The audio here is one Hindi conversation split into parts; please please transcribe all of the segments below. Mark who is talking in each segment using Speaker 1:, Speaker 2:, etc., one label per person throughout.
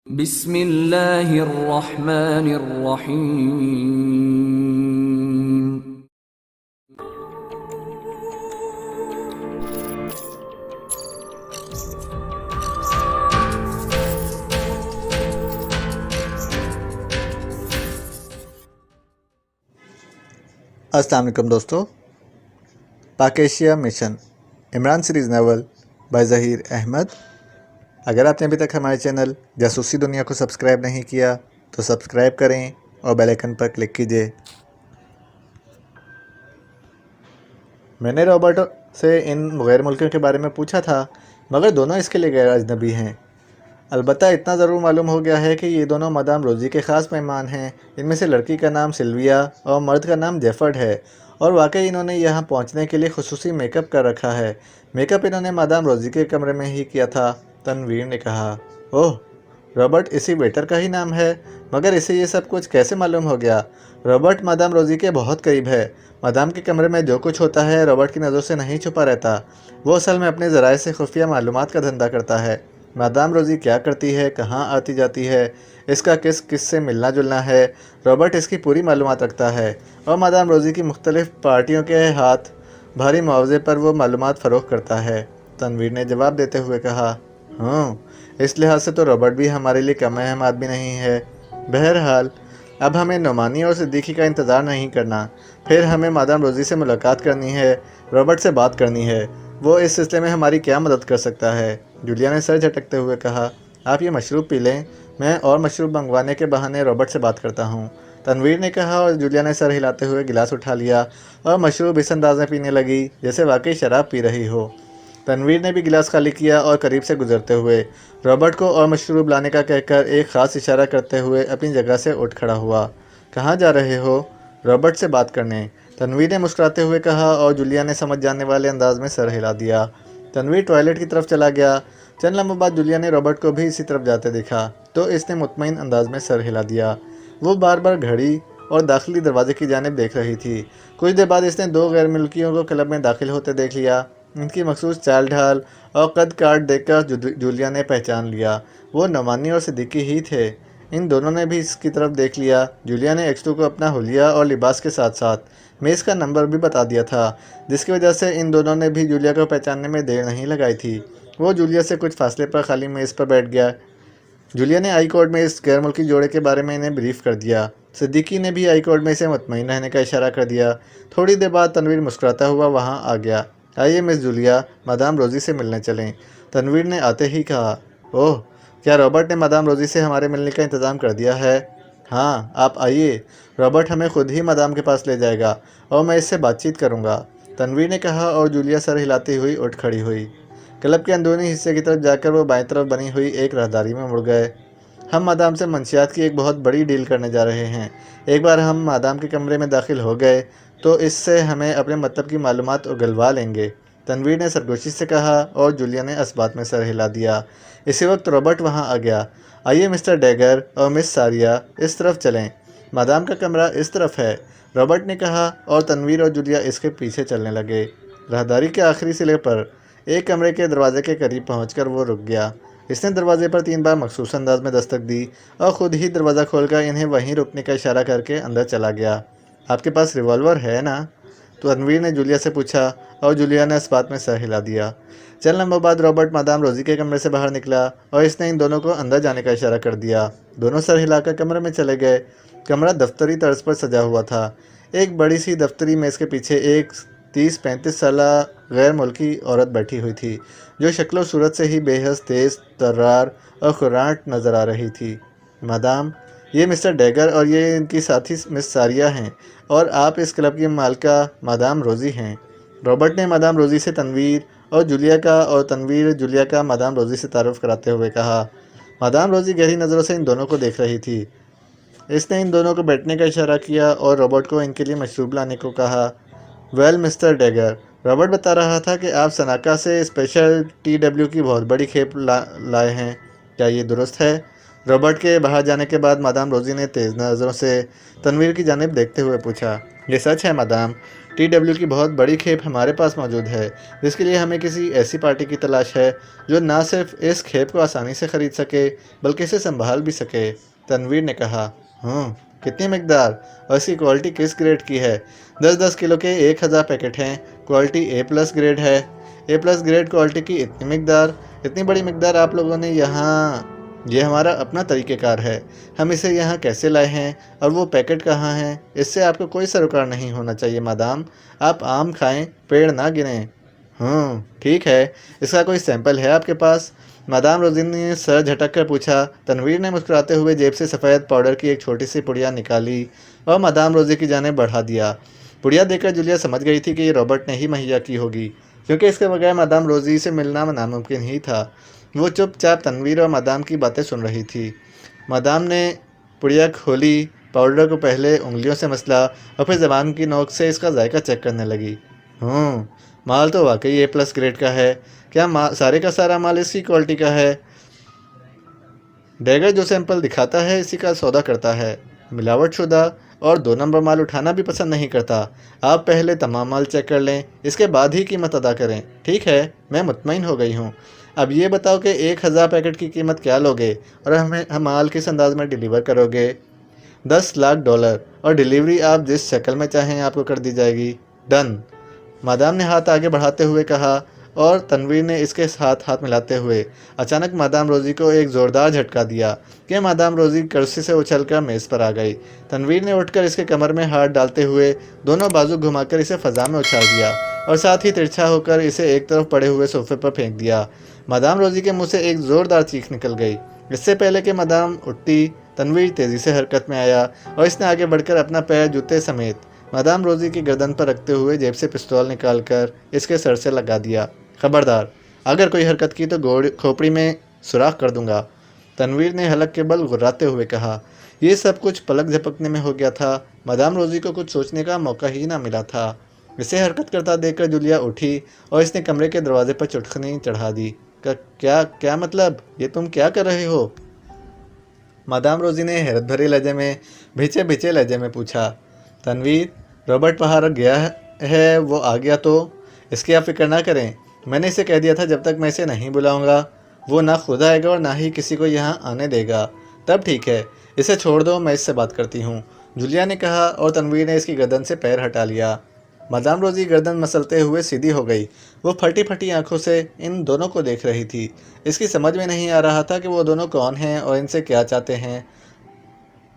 Speaker 1: बिस्मिल्लाहिर्रहमानिर्रहीम।
Speaker 2: अस्सलाम वालेकुम दोस्तों। Pak Asia mission Imran series novel by Zaheer Ahmed. अगर आपने अभी तक हमारे चैनल जासूसी दुनिया को सब्सक्राइब नहीं किया तो सब्सक्राइब करें और बेल आइकन पर क्लिक कीजिए। मैंने रॉबर्ट से इन गैर मुल्कियों के बारे में पूछा था, मगर दोनों इसके लिए गैर अजनबी हैं। अलबत्ता इतना ज़रूर मालूम हो गया है कि ये दोनों मदाम रोज़ी के ख़ास मेहमान हैं। इनमें से लड़की का नाम सिल्विया और मर्द का नाम जेफर्ड है, और वाकई इन्होंने यहाँ पहुँचने के लिए खुसूसी मेकअप कर रखा है। मेकअप इन्होंने मदाम रोज़ी के कमरे में ही किया था। तनवीर ने कहा, ओह, रॉबर्ट इसी वेटर का ही नाम है, मगर इसे ये सब कुछ कैसे मालूम हो गया? रॉबर्ट मदाम रोज़ी के बहुत करीब है। मदाम के कमरे में जो कुछ होता है रॉबर्ट की नज़रों से नहीं छुपा रहता। वो असल में अपने ज़राए से खुफिया मालूमात का धंधा करता है। मदाम रोज़ी क्या करती है, कहाँ आती जाती है, इसका किस किस से मिलना जुलना है, रॉबर्ट इसकी पूरी मालूमात रखता है, और मदाम रोज़ी की मुख्तलिफ़ पार्टियों के हाथ भारी मुआवजे पर वो मालूमात फ़रोख्त करता है। तनवीर ने जवाब देते हुए कहा, इस लिहाज से तो रॉबर्ट भी हमारे लिए कम अहम आदमी नहीं है। बहरहाल अब हमें नुमानी और सिद्दीकी का इंतज़ार नहीं करना, फिर हमें मदाम रोज़ी से मुलाकात करनी है, रॉबर्ट से बात करनी है। वो इस सिलसिले में हमारी क्या मदद कर सकता है? जूलिया ने सर झटकते हुए कहा, आप ये मशरूब पी लें, मैं और मशरूब मंगवाने के बहाने रॉबर्ट से बात करता हूँ। तनवीर ने कहा, और जूलिया ने सर हिलाते हुए गिलास उठा लिया और मशरूब इस अंदाज में पीने लगी जैसे वाकई शराब पी रही हो। तनवीर ने भी गिलास खाली किया और करीब से गुजरते हुए रॉबर्ट को और मशरूब लाने का कहकर एक ख़ास इशारा करते हुए अपनी जगह से उठ खड़ा हुआ। कहाँ जा रहे हो? रॉबर्ट से बात करने, तनवीर ने मुस्कुराते हुए कहा, और जूलिया ने समझ जाने वाले अंदाज में सर हिला दिया। तनवीर टॉयलेट की तरफ चला गया। चंद लम्हों बाद जूलिया ने रॉबर्ट को भी इसी तरफ जाते देखा तो इसने मुतमईन अंदाज में सर हिला दिया। वो बार बार घड़ी और दाखिली दरवाजे की जानिब देख रही थी। कुछ देर बाद इसने दो गैर मुल्कियों को क्लब में दाखिल होते देख लिया। इनकी मखसूस चाल ढाल और कद काट देखकर जूलिया ने पहचान लिया, वो नवानी और सिद्दीकी ही थे। इन दोनों ने भी इसकी तरफ देख लिया। जूलिया ने एक्सटू को अपना हुलिया और लिबास के साथ साथ मेज़ का नंबर भी बता दिया था, जिसकी वजह से इन दोनों ने भी जूलिया को पहचानने में देर नहीं लगाई थी। वो जूलिया से कुछ फासले पर खाली मेज़ पर बैठ गया। जूलिया ने हाई कोर्ट में इस गैर मुल्की जोड़े के बारे में इन्हें ब्रीफ कर दिया। सिद्दीकी ने भी हाई कोर्ट में इसे मुतमईन रहने का इशारा कर दिया। थोड़ी देर बाद तनवीर मुस्कुराता हुआ वहाँ आ गया। आइए मिस जूलिया, मदाम रोज़ी से मिलने चलें, तनवीर ने आते ही कहा। ओह, क्या रॉबर्ट ने मदाम रोज़ी से हमारे मिलने का इंतज़ाम कर दिया है? हाँ, आप आइए, रॉबर्ट हमें खुद ही मदाम के पास ले जाएगा और मैं इससे बातचीत करूँगा, तनवीर ने कहा, और जूलिया सर हिलाती हुई उठ खड़ी हुई। क्लब के अंदरूनी हिस्से की तरफ जाकर वो बाईं तरफ बनी हुई एक राहदारी में मुड़ गए। हम मादाम से मंशियात की एक बहुत बड़ी डील करने जा रहे हैं। एक बार हम मादाम के कमरे में दाखिल हो गए तो इससे हमें अपने मतलब की मालूमात उगलवा लेंगे, तनवीर ने सरगोशी से कहा, और जूलिया ने इस्बात में सर हिला दिया। इसी वक्त रॉबर्ट वहाँ आ गया। आइए मिस्टर डैगर और मिस सारिया, इस तरफ चलें, मादाम का कमरा इस तरफ है, रॉबर्ट ने कहा, और तनवीर और जूलिया इसके पीछे चलने लगे। राहदारी के आखिरी सिले पर एक कमरे के दरवाजे के करीब पहुंचकर वो रुक गया। इसने दरवाजे पर 3 बार मखसूस अंदाज में दस्तक दी और ख़ुद ही दरवाज़ा खोलकर इन्हें वहीं रुकने का इशारा करके अंदर चला गया। आपके पास रिवॉल्वर है ना? तो तनवीर ने जूलिया से पूछा, और जूलिया ने इस बात में सर हिला दिया। चंद लम्हों बाद रॉबर्ट मदाम रोज़ी के कमरे से बाहर निकला और इसने इन दोनों को अंदर जाने का इशारा कर दिया। दोनों सर हिलाकर कमरे में चले गए। कमरा दफ्तरी तर्ज पर सजा हुआ था। एक बड़ी सी दफ्तरी मेज़ के पीछे एक 30-35 साला गैर मुल्की औरत बैठी हुई थी, जो शक्ल सूरत से ही बेहद तेज़ तर्रार और खुराट नज़र आ रही थी। मादाम, ये मिस्टर डैगर और ये इनकी साथी मिस सारिया हैं, और आप इस क्लब की मालिका मादाम रोज़ी हैं। रॉबर्ट ने मादाम रोज़ी से तनवीर और जूलिया का, और तनवीर जूलिया का मादाम रोज़ी से तारुफ़ कराते हुए कहा। मादाम रोज़ी गहरी नज़रों से इन दोनों को देख रही थी। इसने इन दोनों को बैठने का इशारा किया और रॉबर्ट को इनके लिए मशरूब लाने को कहा। वेल मिस्टर डैगर, रॉबर्ट बता रहा था कि आप सनाका से स्पेशल TW की बहुत बड़ी खेप लाए हैं, क्या ये दुरुस्त है? रॉबर्ट के बाहर जाने के बाद मादाम रोजी ने तेज़ नज़रों से तनवीर की जानिब देखते हुए पूछा, ये सच है मादाम? TW की बहुत बड़ी खेप हमारे पास मौजूद है, जिसके लिए हमें किसी ऐसी पार्टी की तलाश है जो ना सिर्फ इस खेप को आसानी से ख़रीद सके बल्कि इसे संभाल भी सके। तनवीर ने कहा, कितनी मकदार और इसकी क्वालिटी किस ग्रेड की है? 10-10 किलो के 1000 पैकेट हैं। क्वालिटी A+ ग्रेड है। A+ ग्रेड क्वालिटी की इतनी मकदार, इतनी बड़ी मकदार आप लोगों ने यहाँ? ये हमारा अपना तरीक़ेकार है। हम इसे यहाँ कैसे लाए हैं और वो पैकेट कहाँ हैं, इससे आपको कोई सरोकार नहीं होना चाहिए मादाम। आप आम खाएं, पेड़ ना गिनें। ठीक है, इसका कोई सैंपल है आपके पास? मादाम रोजी ने सर झटक कर पूछा। तनवीर ने मुस्कुराते हुए जेब से सफ़ेद पाउडर की एक छोटी सी पुड़िया निकाली और मादाम रोजी की जानिब बढ़ा दिया। पुड़िया देखकर जूलिया समझ गई थी कि ये रॉबर्ट ने ही मुहैया की होगी, क्योंकि इसके बगैर मादाम रोजी से मिलना नामुमकिन ही था। वो चुपचाप तनवीर और मादाम की बातें सुन रही थी। मादाम ने पुड़िया खोली, पाउडर को पहले उंगलियों से मसला और फिर ज़बान की नोक से इसका जायका चेक करने लगी। माल तो वाकई A+ ग्रेड का है। क्या सारे का सारा माल इसकी क्वालिटी का है? डैगर जो सैंपल दिखाता है इसी का सौदा करता है। मिलावट शुदा और 2 नंबर माल उठाना भी पसंद नहीं करता। आप पहले तमाम माल चेक कर लें, इसके बाद ही कीमत अदा करें। ठीक है, मैं मुतमईन हो गई हूँ। अब ये बताओ कि 1000 पैकेट की कीमत क्या लोगे और हम माल किस अंदाज में डिलीवर करोगे? $10 लाख और डिलीवरी आप जिस शक्ल में चाहें आपको कर दी जाएगी। डन। मादाम ने हाथ आगे बढ़ाते हुए कहा और तनवीर ने इसके साथ हाथ मिलाते हुए अचानक मादाम रोजी को एक ज़ोरदार झटका दिया कि मादाम रोजी कुर्सी से उछलकर मेज़ पर आ गई। तनवीर ने उठकर इसके कमर में हाथ डालते हुए दोनों बाजू घुमाकर इसे फ़ज़ा में उछाल दिया और साथ ही तिरछा होकर इसे एक तरफ पड़े हुए सोफे पर फेंक दिया। मादाम रोजी के मुँह से एक ज़ोरदार चीख निकल गई। इससे पहले कि मादाम उठती, तनवीर तेज़ी से हरकत में आया और इसने आगे बढ़कर अपना पैर जूते समेत मादाम रोजी की गर्दन पर रखते हुए जेब से पिस्तौल निकालकर इसके सर से लगा दिया। खबरदार, अगर कोई हरकत की तो खोपड़ी में सुराख कर दूंगा। तनवीर ने हलक के बल गुर्राते हुए कहा। ये सब कुछ पलक झपकने में हो गया था। मादाम रोजी को कुछ सोचने का मौका ही ना मिला था। इसे हरकत करता देखकर जूलिया उठी और इसने कमरे के दरवाजे पर चुटकनी चढ़ा दी। क्या मतलब? ये तुम क्या कर रहे हो? मादाम रोजी ने हैरत भरे लहजे में, भिचे भिचे लहजे में पूछा। तनवीर, रॉबर्ट बाहर गया है, वो आ गया तो इसकी आप फिक्र ना करें। मैंने इसे कह दिया था जब तक मैं इसे नहीं बुलाऊंगा वो ना खुद आएगा और ना ही किसी को यहाँ आने देगा। तब ठीक है, इसे छोड़ दो, मैं इससे बात करती हूँ, जूलिया ने कहा और तनवीर ने इसकी गर्दन से पैर हटा लिया। मादाम रोजी गर्दन मसलते हुए सीधी हो गई। वो फटी फटी आंखों से इन दोनों को देख रही थी। इसकी समझ में नहीं आ रहा था कि वो दोनों कौन हैं और इनसे क्या चाहते हैं।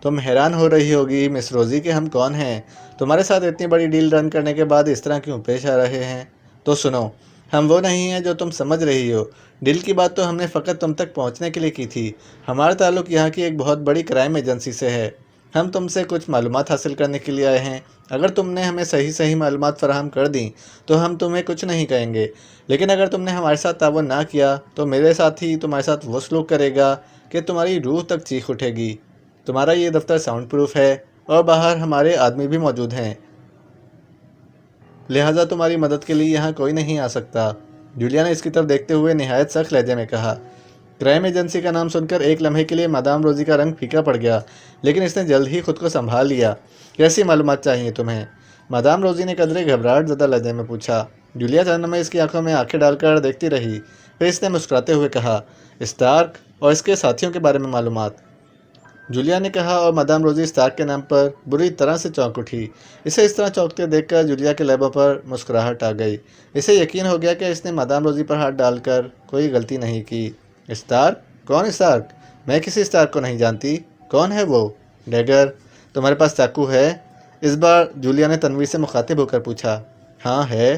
Speaker 2: तुम हैरान हो रही होगी मिस रोजी कि हम कौन हैं, तुम्हारे साथ इतनी बड़ी डील रन करने के बाद इस तरह क्यों पेश आ रहे हैं। तो सुनो, हम वो नहीं हैं जो तुम समझ रही हो। डील की बात तो हमने फ़कत तुम तक पहुंचने के लिए की थी। हमारा ताल्लुक़ यहाँ की एक बहुत बड़ी क्राइम एजेंसी से है। हम तुमसे कुछ मालूमात हासिल करने के लिए आए हैं। अगर तुमने हमें सही मालूमात फ़राहम कर दी तो हम तुम्हें कुछ नहीं कहेंगे, लेकिन अगर तुमने हमारे साथ तावन ना किया तो मेरे साथ ही तुम्हारे साथ वो सलूक करेगा कि तुम्हारी रूह तक चीख उठेगी। तुम्हारा ये दफ्तर साउंड प्रूफ है और बाहर हमारे आदमी भी मौजूद हैं, लिहाजा तुम्हारी मदद के लिए यहाँ कोई नहीं आ सकता। जूलिया ने इसकी तरफ देखते हुए निहायत सख्त लहजे में कहा। क्राइम एजेंसी का नाम सुनकर एक लम्हे के लिए मादाम रोजी का रंग फीका पड़ गया, लेकिन इसने जल्द ही खुद को संभाल लिया। कैसी मालूमात चाहिए तुम्हें? मादाम रोजी ने कदरे घबराहट ज़दा लहजे में पूछा। जूलिया जानना में इसकी आंखों में आंखें डालकर देखती रही। फिर इसने मुस्कुराते हुए कहा, स्टार्क और इसके साथियों के बारे में मालूमात। जूलिया ने कहा और मादाम रोजी स्टार्क के नाम पर बुरी तरह से चौंक उठी। इसे इस तरह चौंकते देखकर जूलिया के लबों पर मुस्कुराहट आ गई। इसे यकीन हो गया कि इसने मादाम रोजी पर हाथ डालकर कोई गलती नहीं की। स्टार्क? कौन स्टार्क? मैं किसी स्टार्क को नहीं जानती। कौन है वो? डैगर? तुम्हारे पास चाकू है? इस बार जूलिया ने तनवीर से मुखातिब होकर पूछा। हाँ है।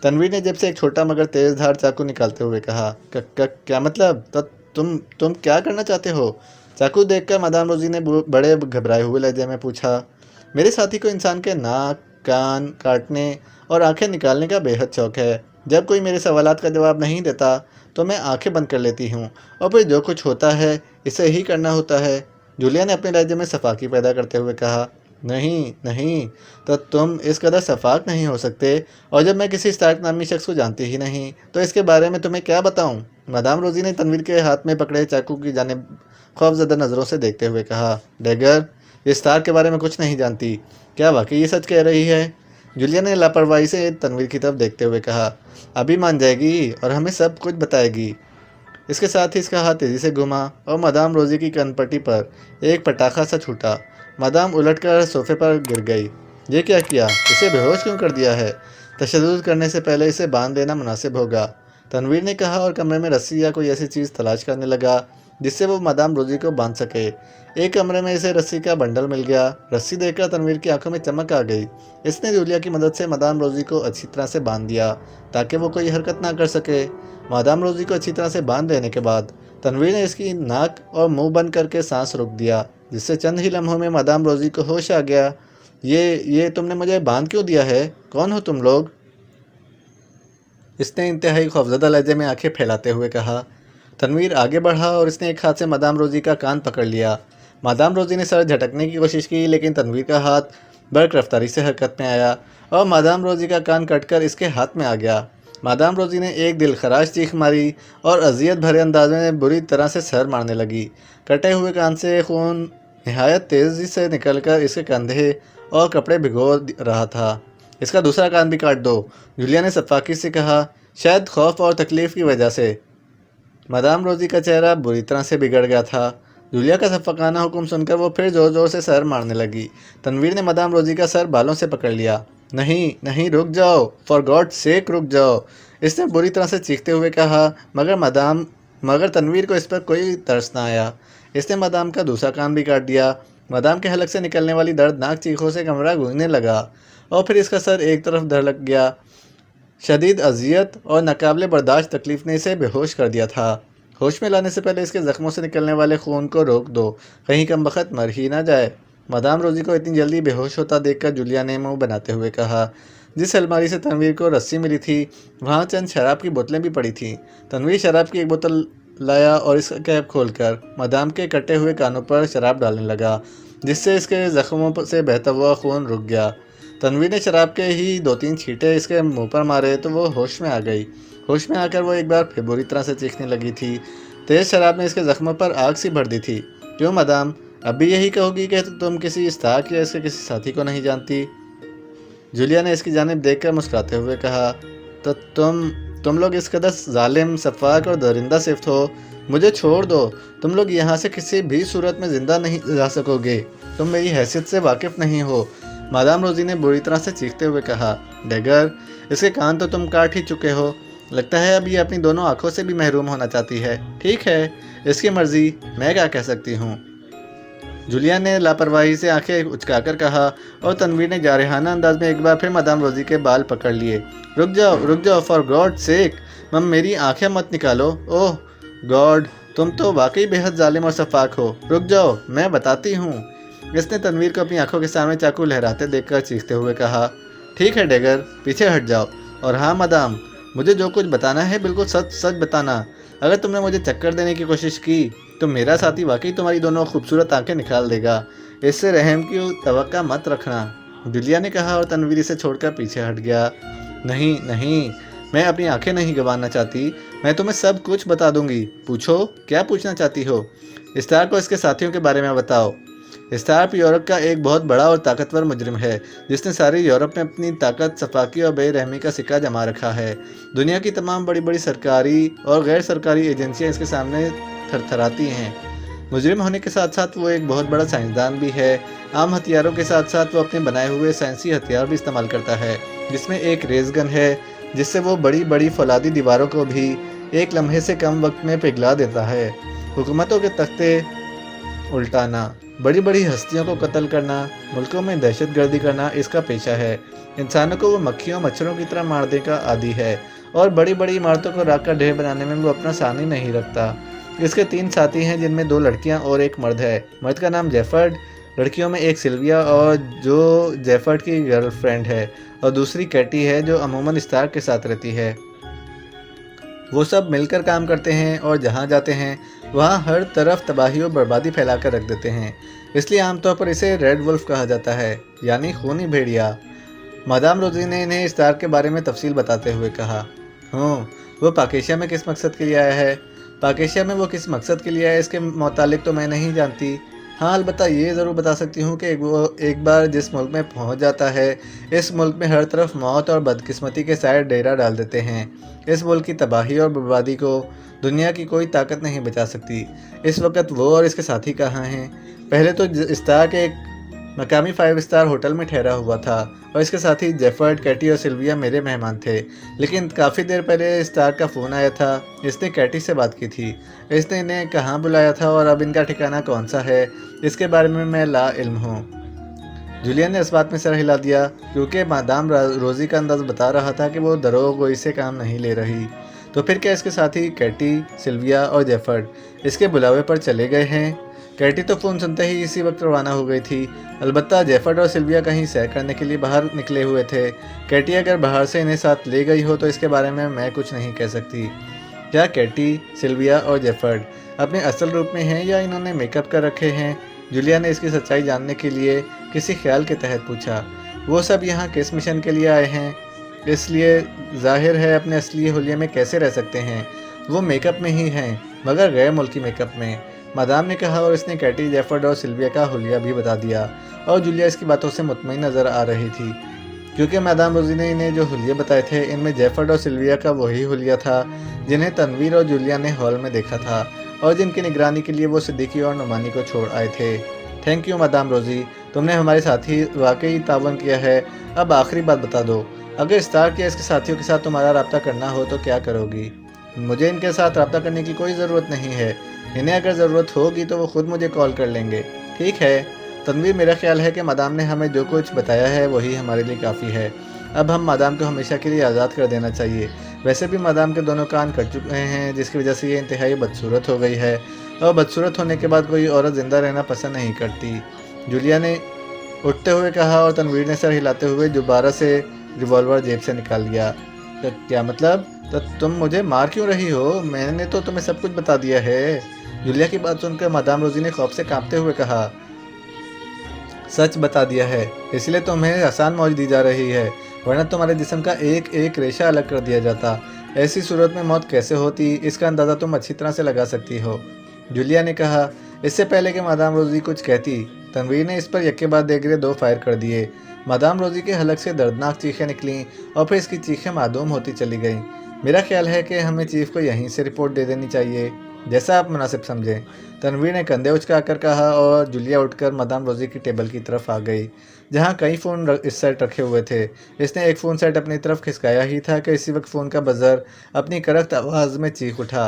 Speaker 2: तनवीर ने जेब से एक छोटा मगर तेज़ धार चाकू निकालते हुए कहा। क्या मतलब? तो तुम क्या करना चाहते हो? चाकू देखकर मादाम रोजी ने बड़े घबराए हुए लहजे में पूछा। मेरे साथी को इंसान के नाक, कान काटने और आंखें निकालने का बेहद शौक़ है। जब कोई मेरे सवालात का जवाब नहीं देता तो मैं आंखें बंद कर लेती हूँ और फिर जो कुछ होता है इसे ही करना होता है। जूलिया ने अपने लहजे में सफाकी पैदा करते हुए कहा। नहीं नहीं, तो तुम इस कदर शफाक नहीं हो सकते, और जब मैं किसी स्टार्क नामी शख्स को जानती ही नहीं तो इसके बारे में तुम्हें क्या बताऊं? मादाम रोजी ने तनवीर के हाथ में पकड़े चाकू की जानिब खौफजदा नज़रों से देखते हुए कहा, डेगर, ये स्टार्क के बारे में कुछ नहीं जानती। क्या वाकई ये सच कह रही है? जूलिया ने लापरवाही से तनवीर की तरफ देखते हुए कहा, अभी मान जाएगी और हमें सब कुछ बताएगी। इसके साथ ही इसका हाथ तेजी से घुमा और मादाम रोजी की कनपट्टी पर एक पटाखा सा छूटा। मादाम उलटकर सोफे पर गिर गई। ये क्या किया? इसे बेहोश क्यों कर दिया है? तशद्दुद करने से पहले इसे बांध देना मुनासिब होगा, तनवीर ने कहा, और कमरे में रस्सी या कोई ऐसी चीज़ तलाश करने लगा जिससे वो मादाम रोजी को बांध सके। एक कमरे में इसे रस्सी का बंडल मिल गया। रस्सी देखकर तनवीर की आंखों में चमक आ गई। इसने जूलिया की मदद से मादाम रोजी को अच्छी तरह से बांध दिया ताकि वो कोई हरकत ना कर सके। मादाम रोजी को अच्छी तरह से बांध देने के बाद तनवीर ने इसकी नाक और मुंह बंद करके सांस रोक दिया, जिससे चंद ही लम्हों में मादाम रोजी को होश आ गया। ये तुमने मुझे बांध क्यों दिया है? कौन हो तुम लोग? इसने इंतहाई खौफजदा लहजे में आंखें फैलाते हुए कहा। तनवीर आगे बढ़ा और इसने एक हाथ से मादाम रोजी का कान पकड़ लिया। मादाम रोजी ने सर झटकने की कोशिश की, लेकिन तनवीर का हाथ बर्क रफ्तारी से हरकत में आया और मादाम रोजी का कान कटकर इसके हाथ में आ गया। मादाम रोजी ने एक दिलखराश चीख मारी और अजियत भरे अंदाज में बुरी तरह से सर मारने लगी। कटे हुए कान से खून नहायत तेज़ी से निकलकर इसके कंधे और कपड़े भिगो रहा था। इसका दूसरा कान भी काट दो, जूलिया ने सफाकी से कहा, शायद खौफ और तकलीफ़ की वजह से। मादाम रोजी का चेहरा बुरी तरह से बिगड़ गया था। जूलिया का सफाकाना हुक्म सुनकर वो फिर ज़ोर ज़ोर से सर मारने लगी। तनवीर ने मादाम रोजी का सर बालों से पकड़ लिया। नहीं नहीं, रुक जाओ, फॉर गॉड सेक रुक जाओ, इसने बुरी तरह से चीखते हुए कहा, मगर तनवीर को इस पर कोई तरस ना आया। इसने मादाम का दूसरा कान भी काट दिया। मादाम के हलक से निकलने वाली दर्दनाक चीखों से कमरा गूंजने लगा और फिर इसका सर एक तरफ धड़क गया। शदीद अजियत और नाकाबिले बर्दाश्त तकलीफ़ ने इसे बेहोश कर दिया था। होश में लाने से पहले इसके ज़ख्मों से निकलने वाले खून को रोक दो, कहीं कम बखत मर ही ना जाए। मादाम रोजी को इतनी जल्दी बेहोश होता देखकर जूलिया ने मुंह बनाते हुए कहा। जिस अलमारी से तनवीर को रस्सी मिली थी वहाँ चंद शराब की बोतलें भी पड़ी थीं। तनवीर शराब की एक बोतल लाया और इसका कैप खोलकर मादाम के कटे हुए कानों पर शराब डालने लगा, जिससे इसके ज़ख्मों से बहता हुआ खून रुक गया। तनवीर ने शराब के ही 2-3 छींटे इसके मुंह पर मारे तो वो होश में आ गई। होश में आकर वो एक बार फिर बुरी तरह से चीखने लगी थी। तेज़ शराब ने इसके ज़ख्मों पर आग सी भर दी थी। क्यों मादाम, अब भी यही कहोगी कि तुम किसी स्टार्क या इसके किसी साथी को नहीं जानती? जूलिया ने इसकी जानिब देखकर मुस्कुराते हुए कहा, तो तुम लोग इस कदर जालिम, सफाक और दरिंदा सिफ्त हो। मुझे छोड़ दो, तुम लोग यहाँ से किसी भी सूरत में ज़िंदा नहीं जा सकोगे। तुम मेरी हैसियत से वाकिफ़ नहीं हो, मादाम रोजी ने बुरी तरह से चीखते हुए कहा। डेगर, इसके कान तो तुम काट ही चुके हो। लगता है अब ये अपनी दोनों आंखों से भी महरूम होना चाहती है। ठीक है, इसकी मर्ज़ी, मैं क्या कह सकती हूँ। जूलिया ने लापरवाही से आंखें उचकाकर कहा और तनवीर ने जारहाना अंदाज में एक बार फिर मादाम रोजी के बाल पकड़ लिए। रुक जाओ, फॉर गॉड सेक, मम मेरी आंखें मत निकालो। ओह गॉड, तुम तो वाकई बेहद जालिम और सफाक हो। रुक जाओ, मैं बताती हूँ। इसने तनवीर को अपनी आंखों के सामने चाकू लहराते देखकर चीखते हुए कहा। ठीक है डेगर, पीछे हट जाओ। और हाँ मादाम, मुझे जो कुछ बताना है बिल्कुल सच सच बताना। अगर तुमने मुझे चक्कर देने की कोशिश की तो मेरा साथी वाकई तुम्हारी दोनों खूबसूरत आंखें निकाल देगा। इससे रहम की तवक्का मत रखना, जूलिया ने कहा और तनवीर इसे छोड़कर पीछे हट गया। नहीं नहीं, मैं अपनी आंखें नहीं गंवाना चाहती। मैं तुम्हें सब कुछ बता दूंगी। पूछो, क्या पूछना चाहती हो? स्टार को इसके साथियों के बारे में बताओ। स्टार यूरोप का एक बहुत बड़ा और ताकतवर मुजरिम है जिसने सारे यूरोप में अपनी ताकत, सफाकी और बेरहमी का सिक्का जमा रखा है। दुनिया की तमाम बड़ी बड़ी सरकारी और गैर सरकारी एजेंसियां इसके सामने थरथराती हैं। मुजरिम होने के साथ साथ वो एक बहुत बड़ा साइंसदान भी है। आम हथियारों के साथ साथ वो अपने बनाए हुए साइंसी हथियार भी इस्तेमाल करता है, जिसमें एक रेस गन है जिससे वो बड़ी बड़ी फौलादी दीवारों को भी एक लम्हे से कम वक्त में पिघला देता है। हुकूमतों के तख्ते उल्टाना, बड़ी बड़ी हस्तियों को कत्ल करना, मुल्कों में दहशतगर्दी करना इसका पेशा है। इंसानों को वो मक्खियों मच्छरों की तरह मारने का आदी है और बड़ी बड़ी इमारतों को राख का ढेर बनाने में वो अपना सानी नहीं रखता। इसके 3 साथी हैं जिनमें 2 लड़कियां और एक मर्द है। मर्द का नाम जेफर्ड, लड़कियों में एक सिल्विया और जो जेफर्ड की गर्लफ्रेंड है, और दूसरी कैटी है जो अमूमन स्टार के साथ रहती है। वो सब मिलकर काम करते हैं और जहाँ जाते हैं वहाँ हर तरफ तबाही और बर्बादी फैलाकर रख देते हैं। इसलिए आमतौर पर इसे रेड वुल्फ कहा जाता है, यानी खूनी भेड़िया। मादाम रोजी ने इन्हें इफ्तार के बारे में तफसील बताते हुए कहा, वो पाकेशिया में किस मकसद के लिए आया है? पाकेशिया में वो किस मकसद के लिए आया इसके मुतालिक तो मैं नहीं जानती। हाँ, अलबत्ता ये ज़रूर बता सकती हूँ कि वो एक बार जिस मुल्क में पहुँच जाता है, इस मुल्क में हर तरफ मौत और बदकिस्मती के साए डेरा डाल देते हैं। इस मुल्क की तबाही और बर्बादी को दुनिया की कोई ताकत नहीं बचा सकती। इस वक्त वो और इसके साथी कहाँ हैं? पहले तो इस्तार के एक मकामी 5 स्टार होटल में ठहरा हुआ था और इसके साथी जेफर्ड, कैटी और सिल्विया मेरे मेहमान थे। लेकिन काफ़ी देर पहले स्टार का फ़ोन आया था। इसने कैटी से बात की थी। इसने इन्हें कहाँ बुलाया था और अब इनका ठिकाना कौन सा है, इसके बारे में मैं ला इल्म हूँ। जूलियन ने इस बात में सर हिला दिया, क्योंकि मादाम रोज़ी का अंदाज़ बता रहा था कि वो दरोगोई से काम नहीं ले रही। तो फिर क्या इसके साथी कैटी, सिल्विया और जेफर्ड इसके बुलावे पर चले गए हैं? कैटी तो फ़ोन सुनते ही इसी वक्त रवाना हो गई थी। अलबत्ता जेफर्ड और सिल्विया कहीं सैर करने के लिए बाहर निकले हुए थे। कैटी अगर बाहर से इन्हें साथ ले गई हो तो इसके बारे में मैं कुछ नहीं कह सकती। क्या कैटी, सिल्विया और जेफर्ड अपने असल रूप में हैं या इन्होंने मेकअप कर रखे हैं? जूलिया ने इसकी सच्चाई जानने के लिए किसी ख्याल के तहत पूछा। वो सब यहाँ किस मिशन के लिए आए हैं? इसलिए जाहिर है अपने असली हुलिये में कैसे रह सकते हैं? वो मेकअप में ही हैं, मगर गैर मुल्की मेकअप में, मादाम ने कहा, और इसने कैटी, जेफर्ड और सिल्विया का हुलिया भी बता दिया। और जूलिया इसकी बातों से मुतमईन नज़र आ रही थी, क्योंकि मादाम रोजी ने इन्हें जो हुलिया बताए थे इनमें जेफर्ड और सिल्विया का वही हुलिया था जिन्हें तनवीर और जूलिया ने हॉल में देखा था और जिनकी निगरानी के लिए वो सिद्दीकी और नुमानी को छोड़ आए थे। थैंक यू मादाम रोजी, तुमने हमारे साथ ही वाकई तावन किया है। अब आखिरी बात बता दो, अगर स्टार के इसके साथियों के साथ तुम्हारा रब्ता करना हो तो क्या करोगी? मुझे इनके साथ रब्ता करने की कोई ज़रूरत नहीं है। इन्हें अगर ज़रूरत होगी तो वो खुद मुझे कॉल कर लेंगे। ठीक है तनवीर, मेरा ख्याल है कि मादाम ने हमें जो कुछ बताया है वही हमारे लिए काफ़ी है। अब हम मादाम को हमेशा के लिए आज़ाद कर देना चाहिए। वैसे भी मादाम के दोनों कान कट चुके हैं, जिसकी वजह से ये इंतहाई बदसूरत हो गई है, और बदसूरत होने के बाद कोई औरत ज़िंदा रहना पसंद नहीं करती। जूलिया ने उठते हुए कहा, और तनवीर ने सर हिलाते हुए दोबारा से रिवॉल्वर जेब से निकाल लिया। तो क्या मतलब? तो तुम मुझे मार क्यों रही हो? मैंने तो तुम्हें सब कुछ बता दिया है। जूलिया की बात सुनकर मादाम रोजी ने खौफ से कांपते हुए कहा, सच बता दिया है, इसलिए तुम्हें आसान मौज दी जा रही है, वरना तुम्हारे जिस्म का एक एक रेशा अलग कर दिया जाता। ऐसी सूरत में मौत कैसे होती, इसका अंदाज़ा तुम अच्छी तरह से लगा सकती हो। जूलिया ने कहा। इससे पहले कि मादाम रोजी कुछ कहती, तनवीर ने इस पर यक्के बाद देगरे 2 फायर कर दिए। मादाम रोजी के हलक से दर्दनाक चीखें निकलीं और फिर इसकी चीखें मादूम होती चली गईं। मेरा ख्याल है कि हमें चीफ को यहीं से रिपोर्ट दे देनी चाहिए, जैसा आप मुनासिब समझें, तनवीर ने कंधे उचकाकर कहा, और जूलिया उठकर मादाम रोजी की टेबल की तरफ आ गई, जहां कई फ़ोन इस सेट रखे हुए थे। इसने एक फ़ोन सेट अपनी तरफ खिसकाया ही था कि इसी वक्त फ़ोन का बज़र अपनी करख्त आवाज़ में चीख उठा।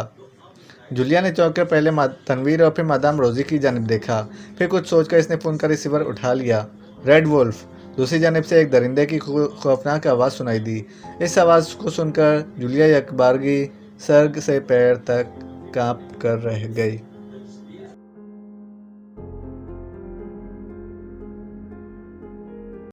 Speaker 2: जूलिया ने चौंक कर पहले तनवीर और फिर मादाम रोजी की जानिब देखा। फिर कुछ सोचकर इसने फ़ोन का रिसीवर उठा लिया। Red wolf. दूसरी जानिब से एक दरिंदे की खौफनाक आवाज़ सुनाई दी। इस आवाज़ को सुनकर जूलिया यकबारगी सर से पैर तक कांप कर रह गई।